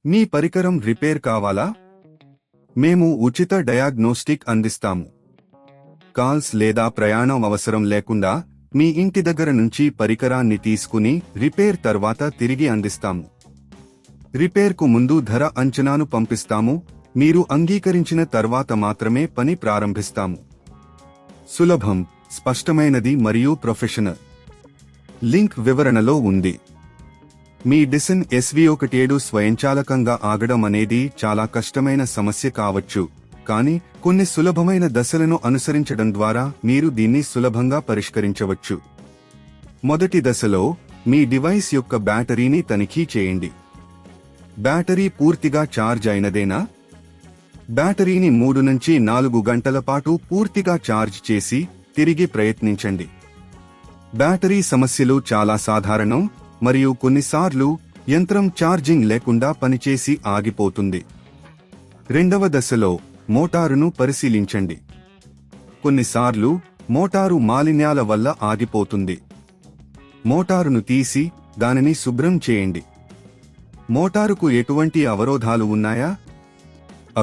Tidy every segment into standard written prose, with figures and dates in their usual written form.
మీ పరికరం రిపేర్ కావాలా? మేము ఉచిత డయాగ్నోస్టిక్ అందిస్తాము. కాల్స్ లేదా ప్రయాణం అవసరం లేకుండా మీ ఇంటి దగ్గర నుంచి పరికరాన్ని తీసుకుని రిపేర్ తర్వాత తిరిగి అందిస్తాము. రిపేర్కు ముందు ధర అంచనాను పంపిస్తాము. మీరు అంగీకరించిన తర్వాత మాత్రమే పని ప్రారంభిస్తాము. సులభం, స్పష్టమైనది మరియు ప్రొఫెషనల్. లింక్ వివరణలో ఉంది. మీ డిసన్ SV17 స్వయంచాలకంగా ఆగడం అనేది చాలా కష్టమైన సమస్య కావచ్చు, కానీ కొన్ని సులభమైన దశలను అనుసరించడం ద్వారా మీరు దీన్ని సులభంగా పరిష్కరించవచ్చు. మొదటి దశలో మీ డివైస్ యొక్క బ్యాటరీని తనిఖీ చేయండి. బ్యాటరీ పూర్తిగా ఛార్జ్ అయినదేనా? బ్యాటరీని 3 నుంచి 4 గంటల పాటు పూర్తిగా ఛార్జ్ చేసి తిరిగి ప్రయత్నించండి. బ్యాటరీ సమస్యలు చాలా సాధారణం మరియు కొన్నిసార్లు యంత్రం ఛార్జింగ్ లేకుండా పనిచేసి ఆగిపోతుంది. రెండవ దశలో మోటారును పరిశీలించండి. కొన్నిసార్లు మోటారు మాలిన్యాల వల్ల ఆగిపోతుంది. మోటారును తీసి దానిని శుభ్రం చేయండి. మోటారుకు ఎటువంటి అవరోధాలు ఉన్నాయా?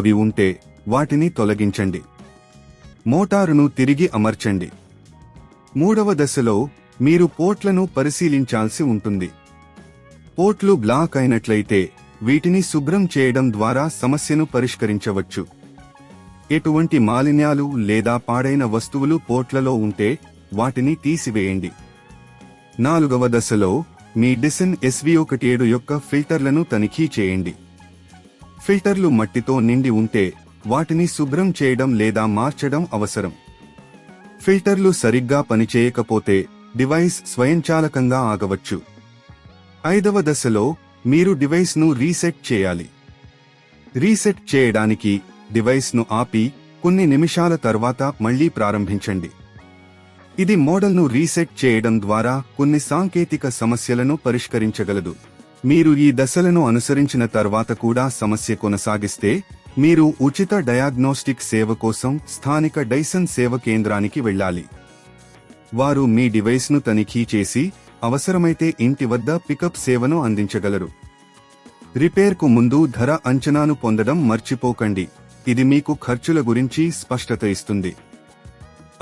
అవి ఉంటే వాటిని తొలగించండి. మోటారును తిరిగి అమర్చండి. మూడవ దశలో మీరు పోర్ట్లను పరిశీలించాల్సి ఉంటుంది. పోర్ట్లు బ్లాక్ అయినట్లయితే వీటిని శుభ్రం చేయడం ద్వారా సమస్యను పరిష్కరించవచ్చు. ఎటువంటి మాలిన్యాలు లేదా పాడైన వస్తువులు పోర్ట్లలో ఉంటే వాటిని తీసివేయండి. నాలుగవ దశలో మీ డిసన్ SV17 యొక్క ఫిల్టర్లను తనిఖీ చేయండి. ఫిల్టర్లు మట్టితో నిండి ఉంటే వాటిని శుభ్రం చేయడం లేదా మార్చడం అవసరం. ఫిల్టర్లు సరిగ్గా పనిచేయకపోతే డివైస్ స్వయంచాలకంగా ఆగవచ్చు. ఐదవ దశలో మీరు డివైస్ను రీసెట్ చేయాలి. రీసెట్ చేయడానికి డివైస్ను ఆపి కొన్ని నిమిషాల తర్వాత మళ్లీ ప్రారంభించండి. ఇది మోడల్ను రీసెట్ చేయడం ద్వారా కొన్ని సాంకేతిక సమస్యలను పరిష్కరించగలదు. మీరు ఈ దశలను అనుసరించిన తర్వాత కూడా సమస్య కొనసాగిస్తే మీరు ఉచిత డయాగ్నోస్టిక్ సేవ కోసం స్థానిక డైసన్ సేవ కేంద్రానికి వెళ్ళాలి. వారు మీ డివైస్ను తనిఖీ చేసి అవసరమైతే ఇంటి వద్ద పికప్ సేవను అందించగలరు. రిపేర్కు ముందు ధర అంచనాను పొందడం మర్చిపోకండి. ఇది మీకు ఖర్చుల గురించి స్పష్టత ఇస్తుంది.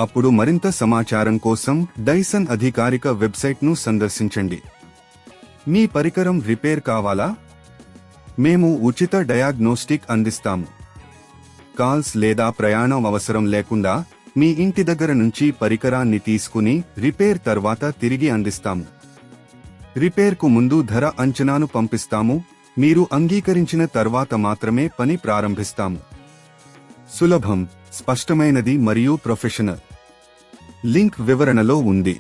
అప్పుడు మరింత సమాచారం కోసం డైసన్ అధికారిక వెబ్సైట్ను సందర్శించండి. మీ పరికరం రిపేర్ కావాలా? మేము ఉచిత డయాగ్నోస్టిక్ అందిస్తాము. కాల్స్ లేదా ప్రయాణం అవసరం లేకుండా మీ ఇంటి దగ్గర నుంచి పరికరాన్ని తీసుకుని రిపేర్ తర్వాత తిరిగి అందిస్తాము. రిపేర్కు ముందు ధర అంచనాను పంపిస్తాము. మీరు అంగీకరించిన తర్వాత మాత్రమే పని ప్రారంభిస్తాము. సులభం, స్పష్టమైనది మరియు ప్రొఫెషనల్. లింక్ వివరణలో ఉంది.